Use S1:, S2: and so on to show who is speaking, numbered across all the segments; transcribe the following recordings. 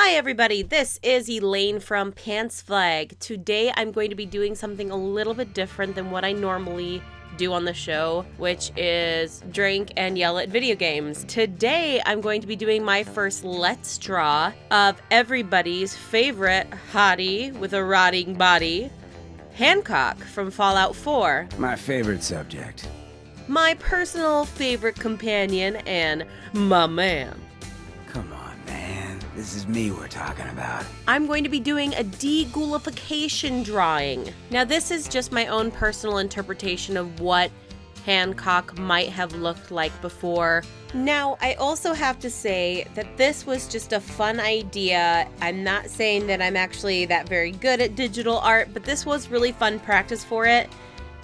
S1: Hi everybody, this is Elaine from Pants Flag. Today I'm going to be doing something a little bit different than what I normally do on the show, which is drink and yell at video games. Today I'm going to be doing my first Let's Draw of everybody's favorite hottie with a rotting body, Hancock from Fallout 4.
S2: My favorite subject.
S1: My personal favorite companion and my man.
S2: Come on, man. This is me we're talking about.
S1: I'm going to be doing a De-Ghoulification drawing. Now this is just my own personal interpretation of what Hancock might have looked like before. Now, I also have to say that this was just a fun idea. I'm not saying that I'm actually that very good at digital art, but this was really fun practice for it.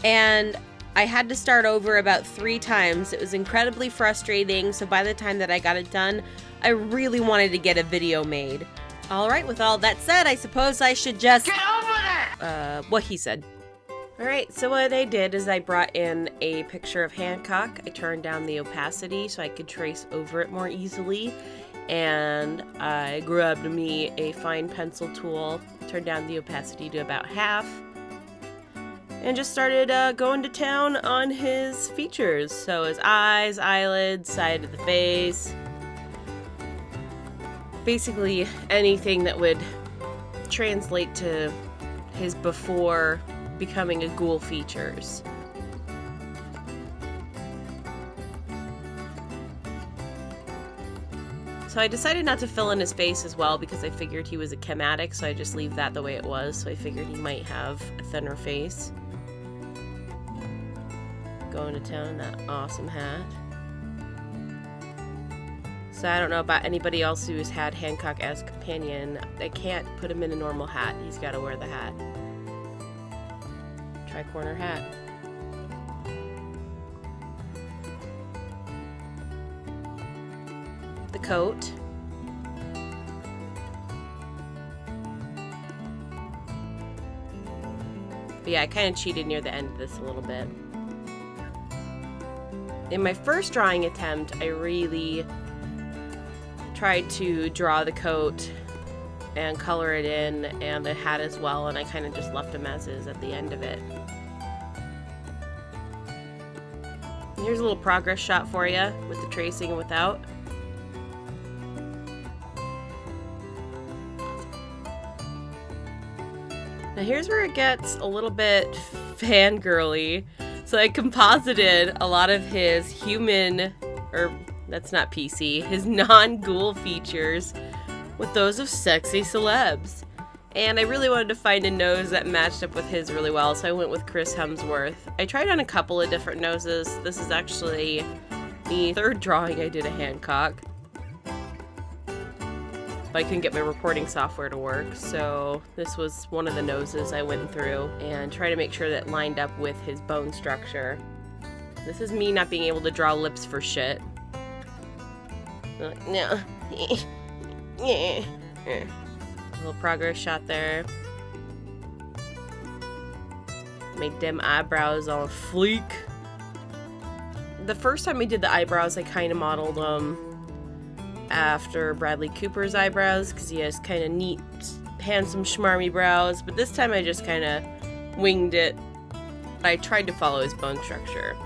S1: And I had to start over about 3 times. It was incredibly frustrating, so by the time that I got it done, I really wanted to get a video made. Alright, with all that said, I suppose I should just... Get over that! What he said. Alright, so what I did is I brought in a picture of Hancock. I turned down the opacity so I could trace over it more easily. And I grabbed me a fine pencil tool, turned down the opacity to about half, and just started going to town on his features. So his eyes, eyelids, side of the face. Basically anything that would translate to his before becoming a ghoul features. So I decided not to fill in his face as well because I figured he was a chematic, so I just leave that the way it was. So I figured he might have a thinner face. Going to town in that awesome hat. So I don't know about anybody else who's had Hancock as companion. I can't put him in a normal hat. He's got to wear the hat. Tri-corner hat. The coat. But yeah, I kind of cheated near the end of this a little bit. In my first drawing attempt, I really tried to draw the coat and color it in and the hat as well, and I kind of just left them as is at the end of it. And here's a little progress shot for you with the tracing and without. Now here's where it gets a little bit fangirly. So I composited a lot of his human, or that's not PC, his non-ghoul features with those of sexy celebs. And I really wanted to find a nose that matched up with his really well, so I went with Chris Hemsworth. I tried on a couple of different noses. This is actually the 3rd drawing I did of Hancock. But I couldn't get my reporting software to work, so this was one of the noses I went through and tried to make sure that it lined up with his bone structure. This is me not being able to draw lips for shit. No. A little progress shot there. Made them eyebrows on fleek. The first time I did the eyebrows, I kind of modeled them after Bradley Cooper's eyebrows because he has kind of neat, handsome, schmarmy brows. But this time I just kind of winged it. I tried to follow his bone structure.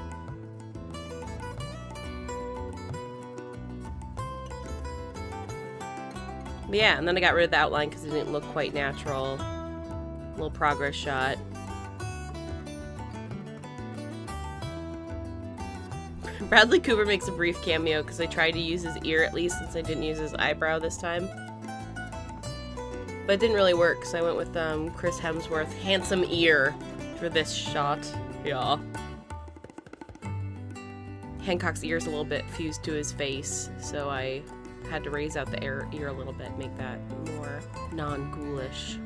S1: But yeah, and then I got rid of the outline because it didn't look quite natural. Little progress shot. Bradley Cooper makes a brief cameo because I tried to use his ear at least since I didn't use his eyebrow this time. But it didn't really work, so I went with Chris Hemsworth handsome ear for this shot. Yeah. Hancock's ear's a little bit fused to his face, so I had to raise out the ear a little bit, make that more non-ghoulish.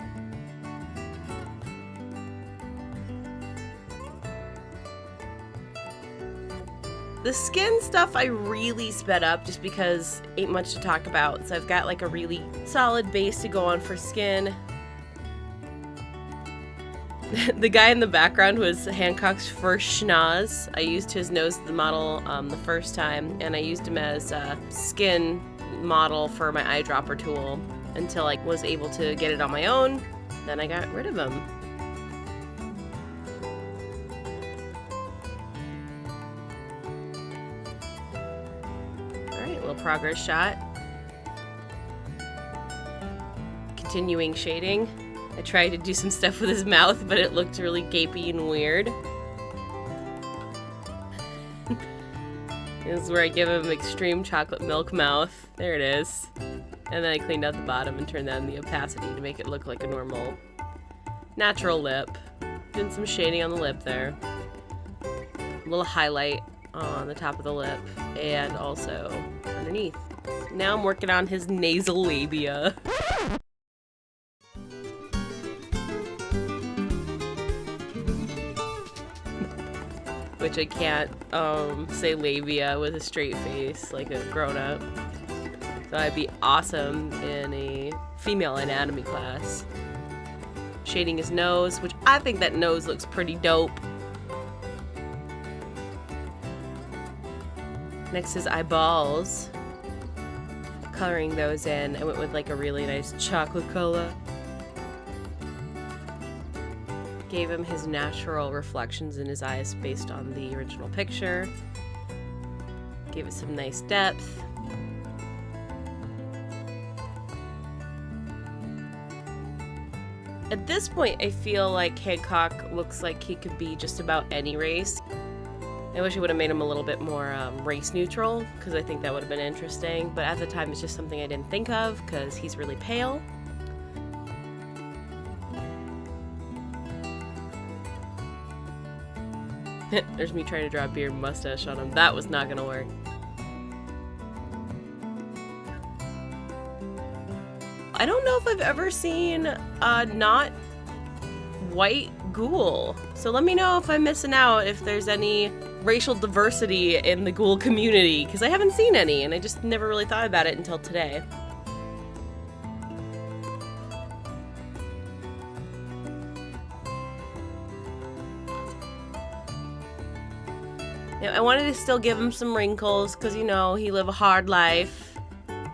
S1: The skin stuff I really sped up just because ain't much to talk about, so I've got like a really solid base to go on for skin. The guy in the background was Hancock's first schnoz. I used his nose as the model the first time, and I used him as a skin model for my eyedropper tool. until I was able to get it on my own. Then I got rid of him. Alright, little progress shot. Continuing shading. I tried to do some stuff with his mouth, but it looked really gapey and weird. This is where I give him extreme chocolate milk mouth. There it is. And then I cleaned out the bottom and turned down the opacity to make it look like a normal, natural lip. Did some shading on the lip there. A little highlight on the top of the lip and also underneath. Now I'm working on his nasal labia. Which I can't say labia with a straight face like a grown-up. So I'd be awesome in a female anatomy class. Shading his nose, which I think that nose looks pretty dope. Next is eyeballs. Coloring those in, I went with like a really nice chocolate color. Gave him his natural reflections in his eyes based on the original picture. Gave it some nice depth. At this point, I feel like Hancock looks like he could be just about any race. I wish I would have made him a little bit more race neutral, because I think that would have been interesting. But at the time, it's just something I didn't think of, because he's really pale. There's me trying to draw a beard and mustache on him. That was not gonna work. I don't know if I've ever seen a not white ghoul. So let me know if I'm missing out, if there's any racial diversity in the ghoul community, because I haven't seen any and I just never really thought about it until today. I wanted to still give him some wrinkles because, you know, he lived a hard life.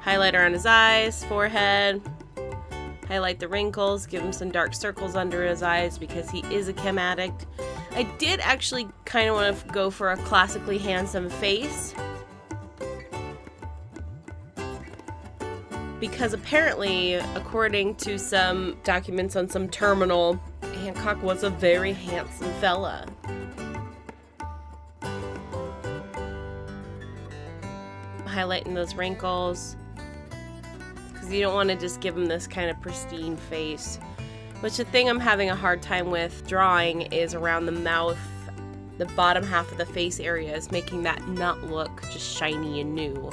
S1: Highlighter on his eyes, forehead. Highlight the wrinkles, give him some dark circles under his eyes because he is a chem addict. I did actually kind of want to go for a classically handsome face. Because apparently, according to some documents on some terminal, Hancock was a very handsome fella. Highlighting those wrinkles because you don't want to just give him this kind of pristine face, which the thing I'm having a hard time with drawing is around the mouth. The bottom half of the face area is making that not look just shiny and new.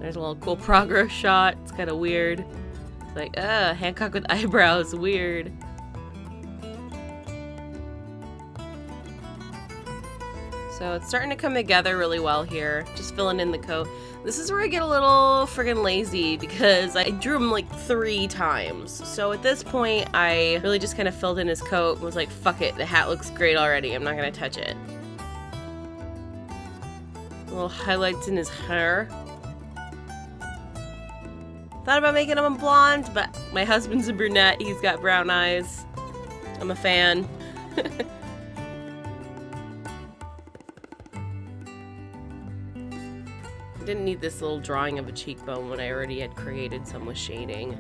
S1: There's a little cool progress shot. It's kind of weird. It's like, Hancock with eyebrows, weird. So it's starting to come together really well here. Just filling in the coat. This is where I get a little friggin' lazy because I drew him like 3 times. So at this point, I really just kind of filled in his coat and was like, fuck it, the hat looks great already. I'm not gonna touch it. Little highlights in his hair. Thought about making him blonde, but my husband's a brunette. He's got brown eyes. I'm a fan. Didn't need this little drawing of a cheekbone when I already had created some with shading.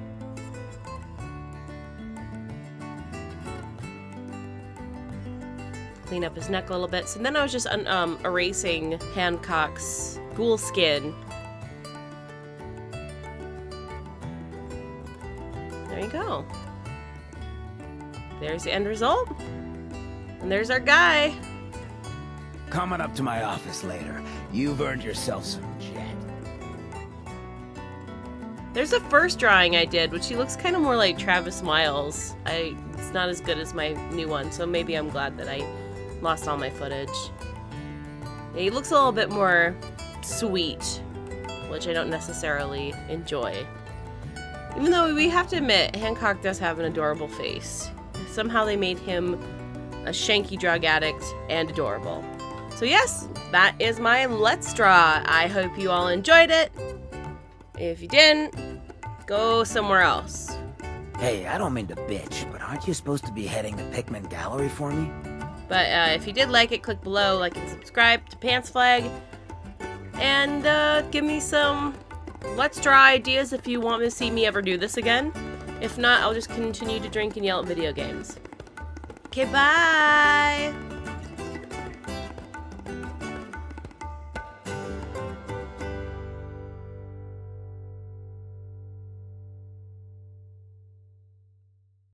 S1: Clean up his neck a little bit. So then I was just erasing Hancock's ghoul skin. There you go. There's the end result. And there's our guy.
S2: Coming up to my office later. You've earned yourself some jet.
S1: There's a first drawing I did, which he looks kind of more like Travis Miles. It's not as good as my new one, so maybe I'm glad that I lost all my footage. Yeah, he looks a little bit more sweet, which I don't necessarily enjoy. Even though we have to admit, Hancock does have an adorable face. Somehow they made him a shanky drug addict and adorable. So yes, that is my Let's Draw. I hope you all enjoyed it. If you didn't, go somewhere else.
S2: Hey, I don't mean to bitch, but aren't you supposed to be heading to Pikmin Gallery for me?
S1: But if you did like it, click below, like and subscribe to Pants Flag. And give me some Let's Draw ideas if you want to see me ever do this again. If not, I'll just continue to drink and yell at video games. Okay, bye!